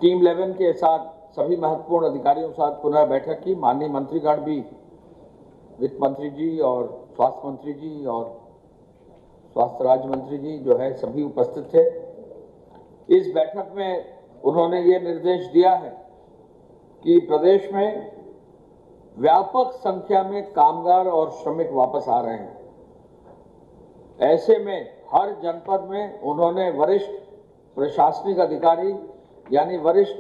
Team 11 के साथ सभी महत्वपूर्ण अधिकारियों के साथ पुनः बैठक की। माननीय मंत्रीगण भी, वित्त मंत्री जी और स्वास्थ्य मंत्री जी और स्वास्थ्य राज्य मंत्री जी जो है सभी उपस्थित थे। इस बैठक में उन्होंने ये निर्देश दिया है कि प्रदेश में व्यापक संख्या में कामगार और श्रमिक वापस आ रहे हैं। ऐसे में हर जनपद में उन्होंने वरिष्ठ प्रशासनिक अधिकारी यानी वरिष्ठ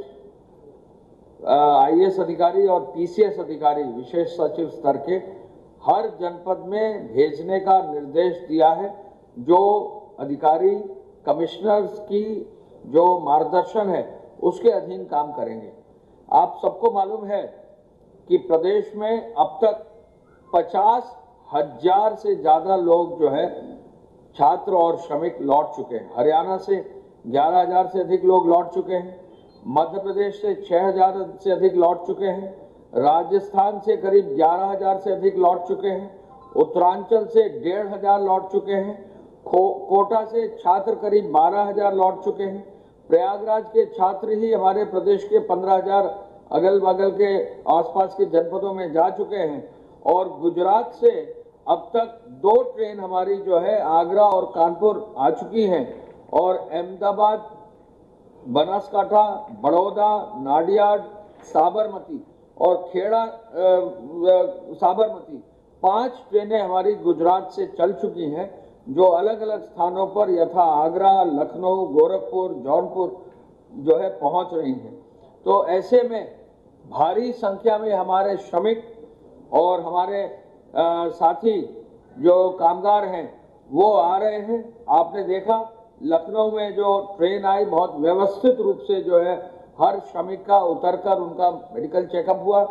आईएएस अधिकारी और पीसीएस अधिकारी विशेष सचिव स्तर के हर जनपद में भेजने का निर्देश दिया है, जो अधिकारी कमिश्नर्स की जो मार्गदर्शन है उसके अधीन काम करेंगे। आप सबको मालूम है कि प्रदेश में अब तक 50,000 से ज़्यादा लोग जो है छात्र और श्रमिक लौट चुके हैं। हरियाणा से 11,000 से अधिक लोग लौट चुके हैं, मध्य प्रदेश से 6,000 से अधिक लौट चुके हैं, राजस्थान से करीब 11,000 से अधिक लौट चुके हैं, उत्तरांचल से 1,500 लौट चुके हैं, कोटा से छात्र करीब 12,000 लौट चुके हैं, प्रयागराज के छात्र ही हमारे प्रदेश के 15,000 अगल बगल के आसपास के जनपदों में जा चुके हैं। और गुजरात से अब तक 2 ट्रेन हमारी जो है आगरा और कानपुर आ चुकी हैं और अहमदाबाद, बनासकांठा, बड़ौदा, नाडियाड, साबरमती और खेड़ा साबरमती 5 ट्रेनें हमारी गुजरात से चल चुकी हैं, जो अलग अलग स्थानों पर यथा आगरा, लखनऊ, गोरखपुर, जौनपुर जो है पहुंच रही हैं। तो ऐसे में भारी संख्या में हमारे श्रमिक और हमारे साथी जो कामगार हैं वो आ रहे हैं। आपने देखा लखनऊ में जो ट्रेन आई, बहुत व्यवस्थित रूप से जो है हर श्रमिक का उतरकर उनका मेडिकल चेकअप हुआ,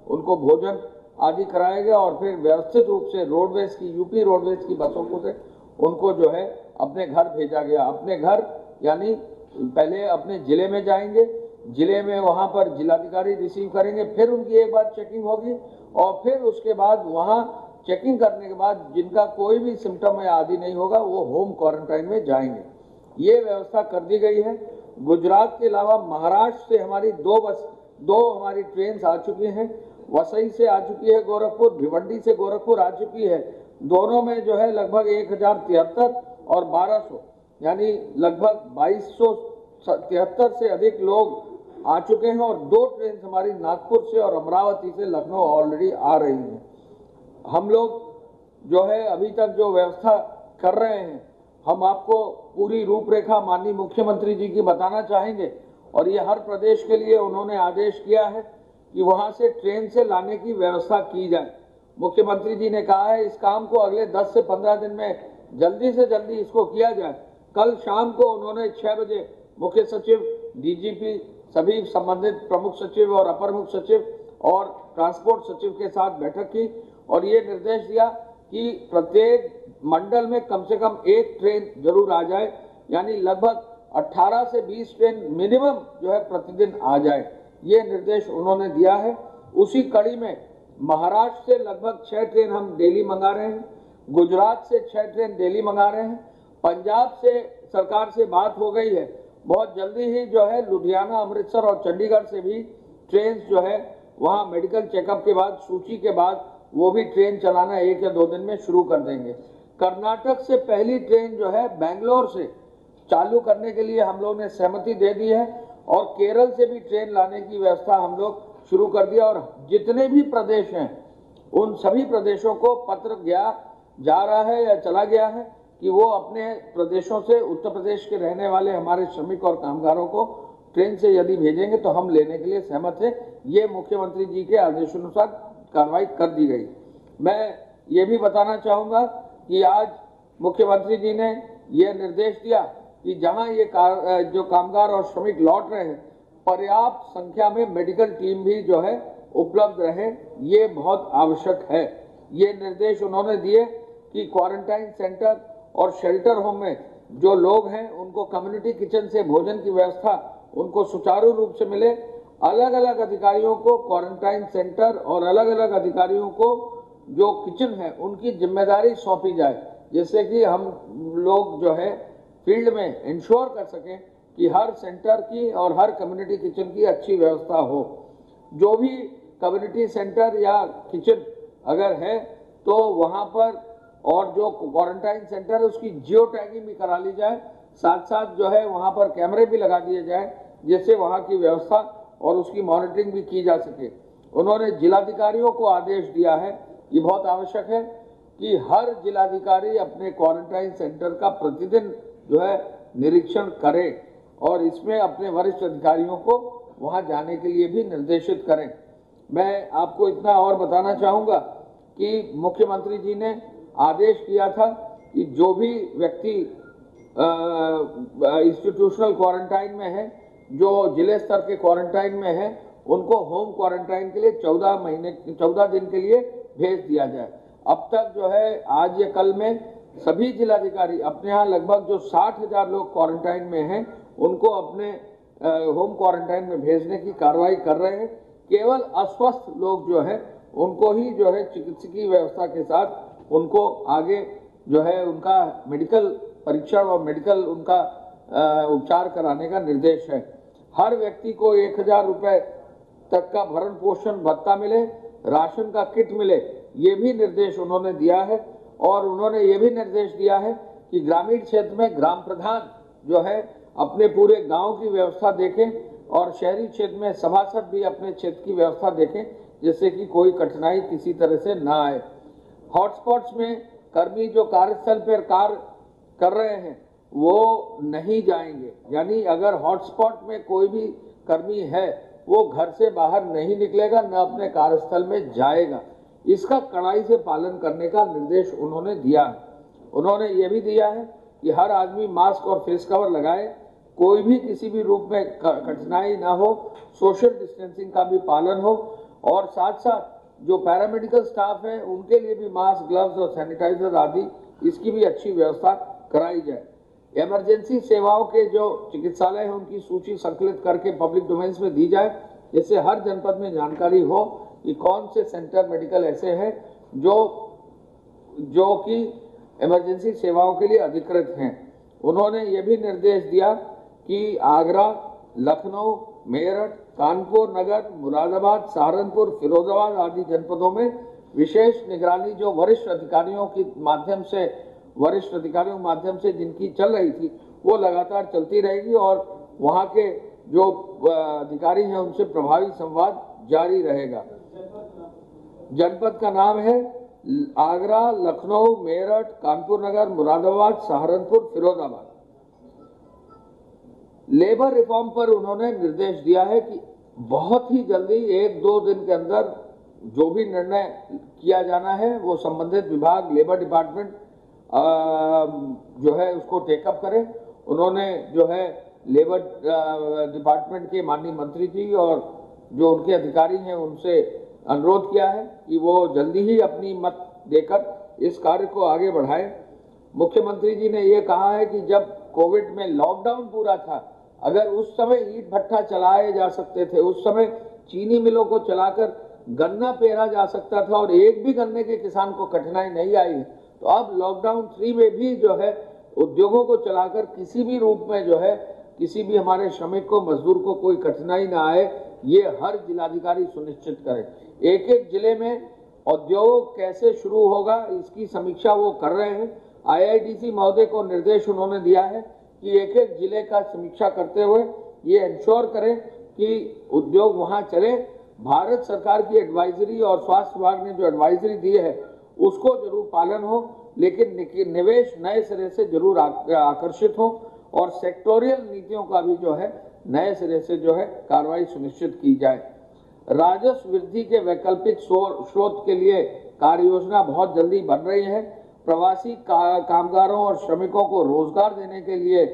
उनको भोजन आदि कराया गया और फिर व्यवस्थित रूप से रोडवेज की, यूपी रोडवेज की बसों को से उनको जो है अपने घर भेजा गया। अपने घर यानी पहले अपने जिले में जाएंगे, जिले में वहाँ पर जिलाधिकारी रिसीव करेंगे, फिर उनकी एक बार चेकिंग होगी और फिर उसके बाद वहाँ चेकिंग करने के बाद जिनका कोई भी सिम्टम या आदि नहीं होगा वो होम क्वारंटाइन में जाएंगे। ये व्यवस्था कर दी गई है। गुजरात के अलावा महाराष्ट्र से हमारी 2 हमारी ट्रेन आ चुकी हैं, वसई से आ चुकी है गोरखपुर, भिवंडी से गोरखपुर आ चुकी है। दोनों में जो है लगभग 1073 और 1200 यानी लगभग 2273 से अधिक लोग आ चुके हैं और 2 ट्रेन हमारी नागपुर से और अमरावती से लखनऊ ऑलरेडी आ रही हैं। हम लोग जो है अभी तक जो व्यवस्था कर रहे हैं, हम आपको पूरी रूपरेखा माननीय मुख्यमंत्री जी की बताना चाहेंगे और ये हर प्रदेश के लिए उन्होंने आदेश किया है कि वहाँ से ट्रेन से लाने की व्यवस्था की जाए। मुख्यमंत्री जी ने कहा है इस काम को अगले 10 से 15 दिन में जल्दी से जल्दी इसको किया जाए। कल शाम को उन्होंने 6 बजे मुख्य सचिव, डीजीपी, सभी संबंधित प्रमुख सचिव और अपर मुख्य सचिव और ट्रांसपोर्ट सचिव के साथ बैठक की और ये निर्देश दिया कि प्रत्येक मंडल में कम से कम 1 ट्रेन जरूर आ जाए, यानी लगभग 18 से 20 ट्रेन मिनिमम जो है प्रतिदिन आ जाए। ये निर्देश उन्होंने दिया है। उसी कड़ी में महाराष्ट्र से लगभग 6 ट्रेन हम डेली मंगा रहे हैं, गुजरात से 6 ट्रेन डेली मंगा रहे हैं, पंजाब से सरकार से बात हो गई है, बहुत जल्दी ही जो है लुधियाना, अमृतसर और चंडीगढ़ से भी ट्रेन जो है वहाँ मेडिकल चेकअप के बाद, सूची के बाद वो भी ट्रेन चलाना 1 या 2 दिन में शुरू कर देंगे। कर्नाटक से पहली ट्रेन जो है बेंगलोर से चालू करने के लिए हम लोग ने सहमति दे दी है और केरल से भी ट्रेन लाने की व्यवस्था हम लोग शुरू कर दिया और जितने भी प्रदेश हैं उन सभी प्रदेशों को पत्र जा रहा है या चला गया है कि वो अपने प्रदेशों से उत्तर प्रदेश के रहने वाले हमारे श्रमिक और कामगारों को ट्रेन से यदि भेजेंगे तो हम लेने के लिए सहमत हैं। ये मुख्यमंत्री जी के आदेशानुसार कार्रवाई कर दी गई। मैं ये भी बताना चाहूँगा कि आज मुख्यमंत्री जी ने ये निर्देश दिया कि जहाँ ये जो कामगार और श्रमिक लौट रहे हैं पर्याप्त संख्या में मेडिकल टीम भी जो है उपलब्ध रहे, ये बहुत आवश्यक है। ये निर्देश उन्होंने दिए कि क्वारंटाइन सेंटर और शेल्टर होम में जो लोग हैं उनको कम्युनिटी किचन से भोजन की व्यवस्था उनको सुचारू रूप से मिले। अलग अलग अधिकारियों को क्वारंटाइन सेंटर और अलग अलग अधिकारियों को जो किचन है उनकी जिम्मेदारी सौंपी जाए, जिससे कि हम लोग जो है फील्ड में इंश्योर कर सकें कि हर सेंटर की और हर कम्युनिटी किचन की अच्छी व्यवस्था हो। जो भी कम्युनिटी सेंटर या किचन अगर है तो वहाँ पर, और जो क्वारंटाइन सेंटर है उसकी जियो टैगिंग भी करा ली जाए, साथ साथ जो है वहाँ पर कैमरे भी लगा दिए जाए, जिससे वहाँ की व्यवस्था और उसकी मॉनिटरिंग भी की जा सके। उन्होंने जिलाधिकारियों को आदेश दिया है, ये बहुत आवश्यक है कि हर जिलाधिकारी अपने क्वारंटाइन सेंटर का प्रतिदिन जो है निरीक्षण करे और इसमें अपने वरिष्ठ अधिकारियों को वहां जाने के लिए भी निर्देशित करें। मैं आपको इतना और बताना चाहूँगा कि मुख्यमंत्री जी ने आदेश किया था कि जो भी व्यक्ति इंस्टीट्यूशनल क्वारंटाइन में है, जो जिले स्तर के क्वारंटाइन में है, उनको होम क्वारंटाइन के लिए 14 दिन के लिए भेज दिया जाए। अब तक जो है आज या कल में सभी जिलाधिकारी अपने यहाँ लगभग जो 60,000 लोग क्वारंटाइन में हैं उनको अपने होम क्वारंटाइन में भेजने की कार्रवाई कर रहे हैं। केवल अस्वस्थ लोग जो है उनको ही जो है चिकित्सकीय व्यवस्था के साथ उनको आगे जो है उनका मेडिकल परीक्षण और मेडिकल उनका उपचार कराने का निर्देश है। हर व्यक्ति को 1,000 रुपये तक का भरण पोषण भत्ता मिले, राशन का किट मिले, ये भी निर्देश उन्होंने दिया है। और उन्होंने ये भी निर्देश दिया है कि ग्रामीण क्षेत्र में ग्राम प्रधान जो है अपने पूरे गांव की व्यवस्था देखें और शहरी क्षेत्र में सभासद भी अपने क्षेत्र की व्यवस्था देखें, जिससे कि कोई कठिनाई किसी तरह से ना आए। हॉटस्पॉट्स में कर्मी जो कार्यस्थल पर कार्य कर रहे हैं वो नहीं जाएंगे, यानी अगर हॉटस्पॉट में कोई भी कर्मी है वो घर से बाहर नहीं निकलेगा, न अपने कार्यस्थल में जाएगा। इसका कड़ाई से पालन करने का निर्देश उन्होंने दिया है। उन्होंने ये भी दिया है कि हर आदमी मास्क और फेस कवर लगाए, कोई भी किसी भी रूप में कठिनाई ना हो, सोशल डिस्टेंसिंग का भी पालन हो, और साथ साथ जो पैरामेडिकल स्टाफ है उनके लिए भी मास्क, ग्लव्स और सैनिटाइजर आदि इसकी भी अच्छी व्यवस्था कराई जाए। इमरजेंसी सेवाओं के जो चिकित्सालय हैं उनकी सूची संकलित करके पब्लिक डोमेन्स में दी जाए, जिससे हर जनपद में जानकारी हो कि कौन से सेंटर मेडिकल ऐसे हैं जो कि इमरजेंसी सेवाओं के लिए अधिकृत हैं। उन्होंने ये भी निर्देश दिया कि आगरा, लखनऊ, मेरठ, कानपुर नगर, मुरादाबाद, सहारनपुर, फिरोजाबाद आदि जनपदों में विशेष निगरानी जो वरिष्ठ अधिकारियों के माध्यम से जिनकी चल रही थी वो लगातार चलती रहेगी और वहाँ के जो अधिकारी हैं उनसे प्रभावी संवाद जारी रहेगा। जनपद का नाम है आगरा, लखनऊ, मेरठ, कानपुर नगर, मुरादाबाद, सहारनपुर, फिरोजाबाद। लेबर रिफॉर्म पर उन्होंने निर्देश दिया है कि बहुत ही जल्दी 1-2 दिन के अंदर जो भी निर्णय किया जाना है वो संबंधित विभाग, लेबर डिपार्टमेंट जो है उसको टेकअप करें। उन्होंने जो है लेबर डिपार्टमेंट के माननीय मंत्री जी और जो उनके अधिकारी हैं उनसे अनुरोध किया है कि वो जल्दी ही अपनी मत देकर इस कार्य को आगे बढ़ाएं। मुख्यमंत्री जी ने ये कहा है कि जब कोविड में लॉकडाउन पूरा था, अगर उस समय ईंट भट्ठा चलाए जा सकते थे, उस समय चीनी मिलों को चलाकर गन्ना पेरा जा सकता था और एक भी गन्ने के किसान को कठिनाई नहीं आई है, तो अब लॉकडाउन 3 में भी जो है उद्योगों को चलाकर किसी भी रूप में जो है किसी भी हमारे श्रमिक को, मजदूर को कोई कठिनाई ना आए, ये हर जिलाधिकारी सुनिश्चित करें। एक एक जिले में उद्योग कैसे शुरू होगा इसकी समीक्षा वो कर रहे हैं। IIDC महोदय को निर्देश उन्होंने दिया है कि एक एक जिले का समीक्षा करते हुए ये इंश्योर करें कि उद्योग वहाँ चले। भारत सरकार की एडवाइजरी और स्वास्थ्य विभाग ने जो एडवाइजरी दी है उसको जरूर पालन हो, लेकिन निवेश नए सिरे से जरूर आकर्षित हो और सेक्टोरियल नीतियों का भी जो है नए सिरे से जो है कार्रवाई सुनिश्चित की जाए। राजस्व वृद्धि के वैकल्पिक स्रोत के लिए कार्य योजना बहुत जल्दी बन रही है। प्रवासी कामगारों और श्रमिकों को रोजगार देने के लिए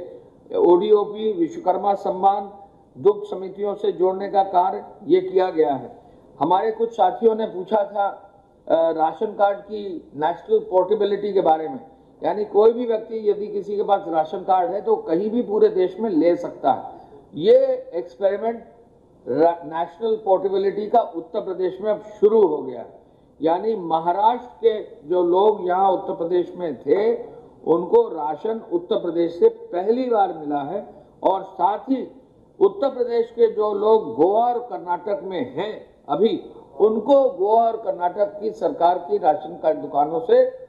ODOP, विश्वकर्मा सम्मान, दुग्ध समितियों से जोड़ने का कार्य ये किया गया है। हमारे कुछ साथियों ने पूछा था राशन कार्ड की नेशनल पोर्टेबिलिटी के बारे में, यानी कोई भी व्यक्ति यदि किसी के पास राशन कार्ड है तो कहीं भी पूरे देश में ले सकता है। ये एक्सपेरिमेंट नेशनल पोर्टेबिलिटी का उत्तर प्रदेश में अब शुरू हो गया है, यानी महाराष्ट्र के जो लोग यहाँ उत्तर प्रदेश में थे उनको राशन उत्तर प्रदेश से पहली बार मिला है और साथ ही उत्तर प्रदेश के जो लोग गोवा और कर्नाटक में हैं अभी, उनको गोवा और कर्नाटक की सरकार की राशन कार्ड दुकानों से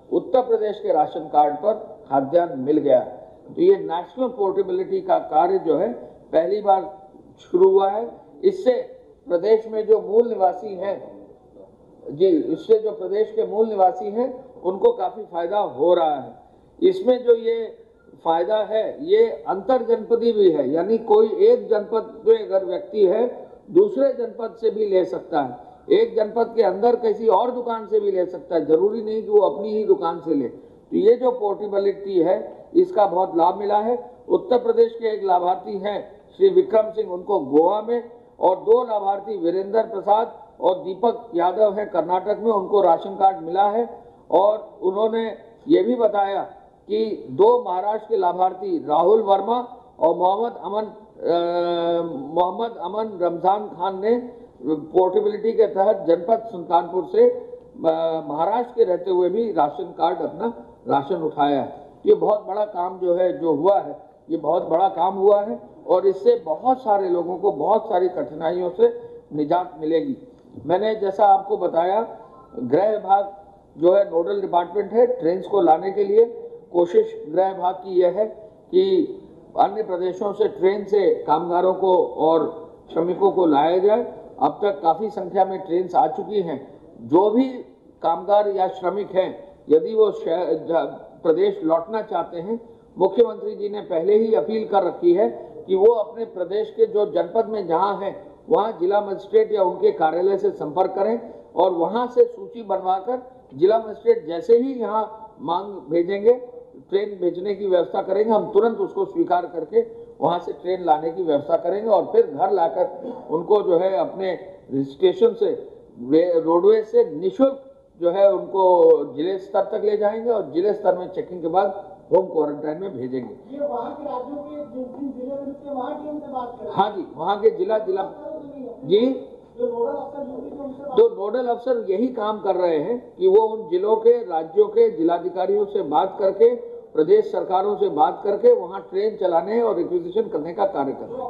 उत्तर प्रदेश के राशन कार्ड पर खाद्यान्न मिल गया है। तो ये नेशनल पोर्टेबिलिटी का कार्य जो है पहली बार शुरू हुआ है। इससे प्रदेश में जो मूल निवासी हैं इससे जो प्रदेश के मूल निवासी हैं उनको काफी फायदा हो रहा है। इसमें जो ये फायदा है ये अंतर जनपदी भी है, यानी कोई एक जनपद में अगर व्यक्ति है दूसरे जनपद से भी ले सकता है, एक जनपद के अंदर किसी और दुकान से भी ले सकता है, जरूरी नहीं कि वो अपनी ही दुकान से ले। तो ये जो पोर्टेबिलिटी है इसका बहुत लाभ मिला है। उत्तर प्रदेश के एक लाभार्थी हैं श्री विक्रम सिंह, उनको गोवा में, और 2 लाभार्थी वीरेंद्र प्रसाद और दीपक यादव हैं कर्नाटक में, उनको राशन कार्ड मिला है। और उन्होंने ये भी बताया कि 2 महाराष्ट्र के लाभार्थी राहुल वर्मा और मोहम्मद अमन रमजान खान ने पोर्टेबिलिटी के तहत जनपद सुल्तानपुर से महाराष्ट्र के रहते हुए भी राशन कार्ड अपना राशन उठाया है। ये बहुत बड़ा काम जो है जो हुआ है, ये बहुत बड़ा काम हुआ है और इससे बहुत सारे लोगों को बहुत सारी कठिनाइयों से निजात मिलेगी। मैंने जैसा आपको बताया, गृह विभाग जो है नोडल डिपार्टमेंट है ट्रेन को लाने के लिए। कोशिश गृह विभाग की यह है कि अन्य प्रदेशों से ट्रेन से कामगारों को और श्रमिकों को लाया जाए। अब तक काफ़ी संख्या में ट्रेन आ चुकी हैं। जो भी कामगार या श्रमिक हैं, यदि वो प्रदेश लौटना चाहते हैं, मुख्यमंत्री जी ने पहले ही अपील कर रखी है कि वो अपने प्रदेश के जो जनपद में जहां हैं वहां जिला मजिस्ट्रेट या उनके कार्यालय से संपर्क करें और वहां से सूची बनवाकर जिला मजिस्ट्रेट जैसे ही यहाँ मांग भेजेंगे, ट्रेन भेजने की व्यवस्था करेंगे, हम तुरंत उसको स्वीकार करके वहां से ट्रेन लाने की व्यवस्था करेंगे और फिर घर लाकर उनको जो है अपने स्टेशन से रोडवेज से निःशुल्क जो है उनको जिले स्तर तक ले जाएंगे और जिले स्तर में चेकिंग के बाद होम क्वारंटाइन में भेजेंगे। ये वहाँ के राज्यों के जिन जिले में से वहाँ की हमसे बात करें। हाँ जी, वहाँ के जिला जी जो नोडल अफसर यही काम कर रहे हैं कि वो उन जिलों के राज्यों के जिलाधिकारियों से बात करके, प्रदेश सरकारों से बात करके वहाँ ट्रेन चलाने और रिक्विजिशन करने का कार्य कर रहे हैं।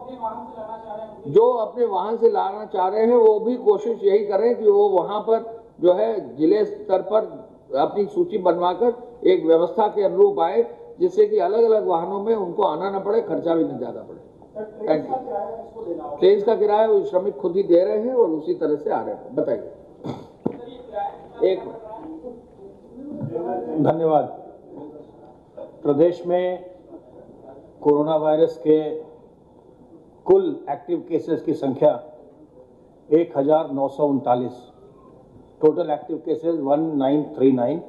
जो अपने वाहन से लाना चाह रहे हैं वो भी कोशिश यही करें कि वो वहाँ पर जो है जिले स्तर पर अपनी सूची बनवाकर एक व्यवस्था के अनुरूप आए, जिससे कि अलग अलग वाहनों में उनको आना न पड़े, खर्चा भी न ज्यादा पड़े। ट्रेन का किराया वो श्रमिक खुद ही दे रहे हैं और उसी तरह से आ रहे हैं। बताइए। एक धन्यवाद। प्रदेश में कोरोना वायरस के कुल एक्टिव केसेस की संख्या 1939, टोटल एक्टिव केसेस 1939।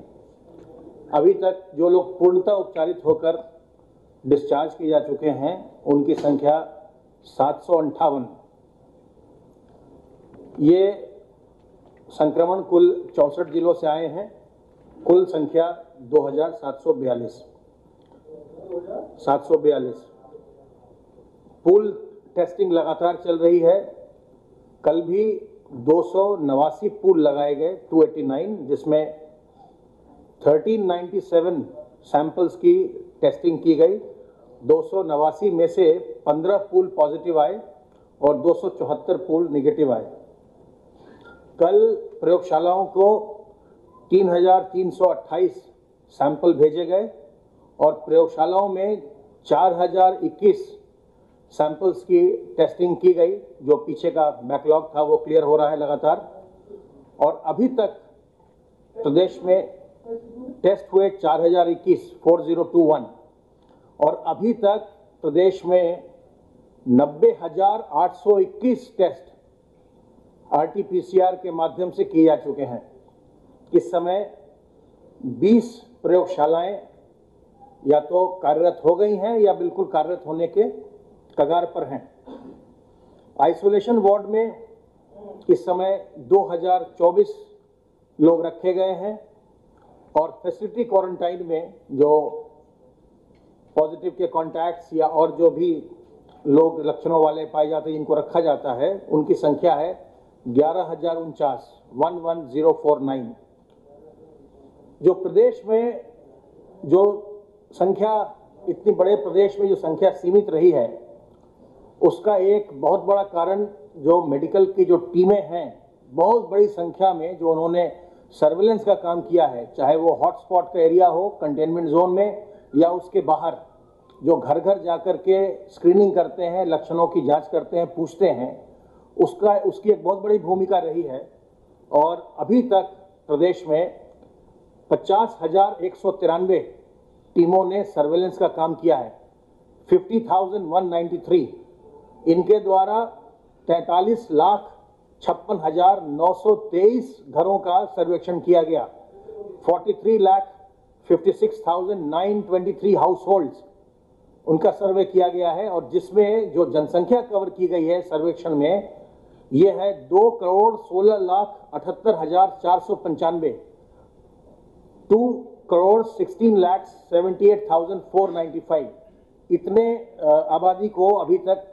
अभी तक जो लोग पूर्णतः उपचारित होकर डिस्चार्ज किए जा चुके हैं उनकी संख्या 758। ये संक्रमण कुल 64 जिलों से आए हैं। कुल संख्या 2742। पूल टेस्टिंग लगातार चल रही है। कल भी 289 पूल लगाए गए, 289, जिसमें 1397 सैंपल्स की टेस्टिंग की गई। 289 में से 15 पूल पॉजिटिव आए और 274 पूल नेगेटिव आए। कल प्रयोगशालाओं को 3328 सैंपल भेजे गए और प्रयोगशालाओं में 4021 सैंपल्स की टेस्टिंग की गई। जो पीछे का बैकलॉग था वो क्लियर हो रहा है लगातार। और अभी तक प्रदेश में टेस्ट हुए 4021 और अभी तक प्रदेश में 90,821 टेस्ट RT-PCR के माध्यम से किए जा चुके हैं। इस समय 20 प्रयोगशालाएं या तो कार्यरत हो गई हैं या बिल्कुल कार्यरत होने के कगार पर हैं। आइसोलेशन वार्ड में इस समय 2024 लोग रखे गए हैं और फैसिलिटी क्वारंटाइन में जो पॉजिटिव के कॉन्टैक्ट्स या और जो भी लोग लक्षणों वाले पाए जाते हैं जिनको रखा जाता है उनकी संख्या है 11,049। जो प्रदेश में जो संख्या इतनी बड़े प्रदेश में जो संख्या सीमित रही है, उसका एक बहुत बड़ा कारण जो मेडिकल की जो टीमें हैं, बहुत बड़ी संख्या में जो उन्होंने सर्विलेंस का काम किया है, चाहे वो हॉटस्पॉट का एरिया हो कंटेनमेंट जोन में या उसके बाहर, जो घर घर जाकर के स्क्रीनिंग करते हैं, लक्षणों की जांच करते हैं, पूछते हैं, उसकी एक बहुत बड़ी भूमिका रही है। और अभी तक प्रदेश में 50,193 टीमों ने सर्वेलेंस का काम किया है। 50,193 इनके द्वारा 43,56,923 घरों का सर्वेक्षण किया गया। 43,56,923 हाउस होल्ड्स उनका सर्वे किया गया है, और जिसमें जो जनसंख्या कवर की गई है सर्वेक्षण में, ये है 2,16,78,495, 2,16,78,495। इतने आबादी को अभी तक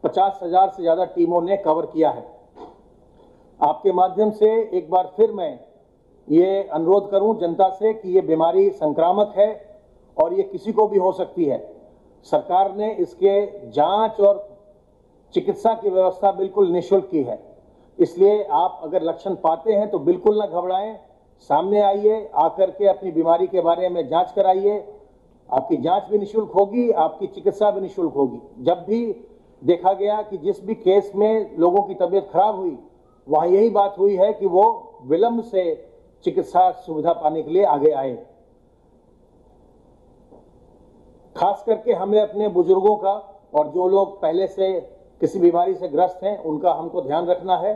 50,000 से ज्यादा टीमों ने कवर किया है। आपके माध्यम से एक बार फिर मैं ये अनुरोध करूं जनता से कि ये बीमारी संक्रामक है और ये किसी को भी हो सकती है। सरकार ने इसके जांच और चिकित्सा की व्यवस्था बिल्कुल निःशुल्क की है, इसलिए आप अगर लक्षण पाते हैं तो बिल्कुल ना घबराएं, सामने आइए, आकर के अपनी बीमारी के बारे में जांच कराइए। आपकी जांच भी निःशुल्क होगी, आपकी चिकित्सा भी निःशुल्क होगी। जब भी देखा गया कि जिस भी केस में लोगों की तबीयत खराब हुई, वहां यही बात हुई है कि वो विलंब से चिकित्सा सुविधा पाने के लिए आगे आए। खास करके हमें अपने बुजुर्गों का और जो लोग पहले से किसी बीमारी से ग्रस्त हैं उनका हमको ध्यान रखना है।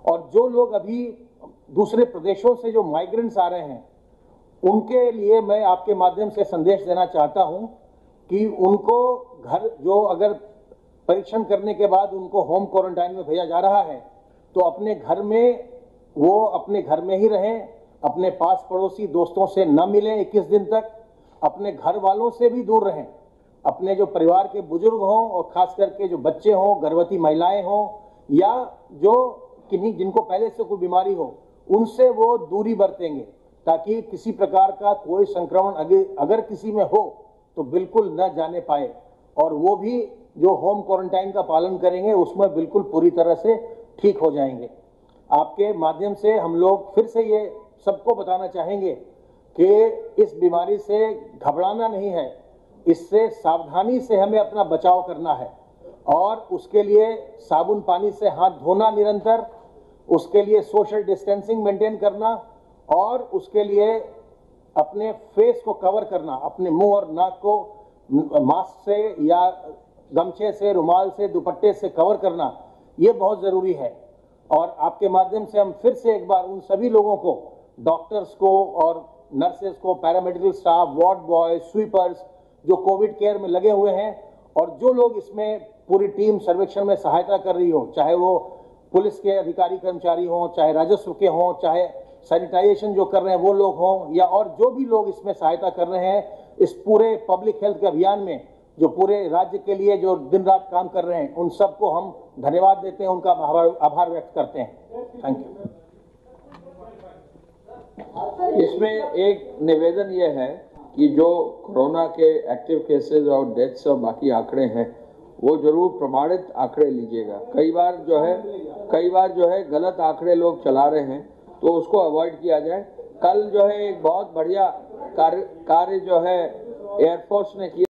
और जो लोग अभी दूसरे प्रदेशों से जो माइग्रेंट्स आ रहे हैं, उनके लिए मैं आपके माध्यम से संदेश देना चाहता हूं कि उनको घर, जो अगर परीक्षण करने के बाद उनको होम क्वारंटाइन में भेजा जा रहा है, तो अपने घर में वो अपने घर में ही रहें, अपने पास पड़ोसी दोस्तों से न मिलें 21 दिन तक, अपने घर वालों से भी दूर रहें। अपने जो परिवार के बुजुर्ग हों और खास करके जो बच्चे हों, गर्भवती महिलाएं हों, या जो किन्हीं जिनको पहले से कोई बीमारी हो, उनसे वो दूरी बरतेंगे, ताकि किसी प्रकार का कोई संक्रमण अगर किसी में हो तो बिल्कुल न जाने पाए। और वो भी जो होम क्वारंटाइन का पालन करेंगे उसमें बिल्कुल पूरी तरह से ठीक हो जाएंगे। आपके माध्यम से हम लोग फिर से ये सबको बताना चाहेंगे कि इस बीमारी से घबराना नहीं है, इससे सावधानी से हमें अपना बचाव करना है। और उसके लिए साबुन पानी से हाथ धोना निरंतर, उसके लिए सोशल डिस्टेंसिंग मेंटेन करना, और उसके लिए अपने फेस को कवर करना, अपने मुंह और नाक को मास्क से या गमछे से, रुमाल से, दुपट्टे से कवर करना, ये बहुत जरूरी है। और आपके माध्यम से हम फिर से एक बार उन सभी लोगों को, डॉक्टर्स को और नर्सेस को, paramedical staff, ward boy, sweepers जो कोविड केयर में लगे हुए हैं, और जो लोग इसमें पूरी टीम सर्वेक्षण में सहायता कर रही हो, चाहे वो पुलिस के अधिकारी कर्मचारी हों, चाहे राजस्व के हों, चाहे सैनिटाइजेशन जो कर रहे हैं वो लोग हों, या और जो भी लोग इसमें सहायता कर रहे हैं इस पूरे पब्लिक हेल्थ के अभियान में, जो पूरे राज्य के लिए जो दिन रात काम कर रहे हैं, उन सबको हम धन्यवाद देते हैं, उनका आभार व्यक्त करते हैं। Thank you. इसमें एक निवेदन ये है कि जो कोरोना के एक्टिव केसेस और डेथ्स और बाकी आंकड़े हैं वो जरूर प्रमाणित आंकड़े लीजिएगा। कई बार जो है गलत आंकड़े लोग चला रहे हैं, तो उसको अवॉइड किया जाए। कल जो है एक बहुत बढ़िया कार्य जो है एयरफोर्स ने किया।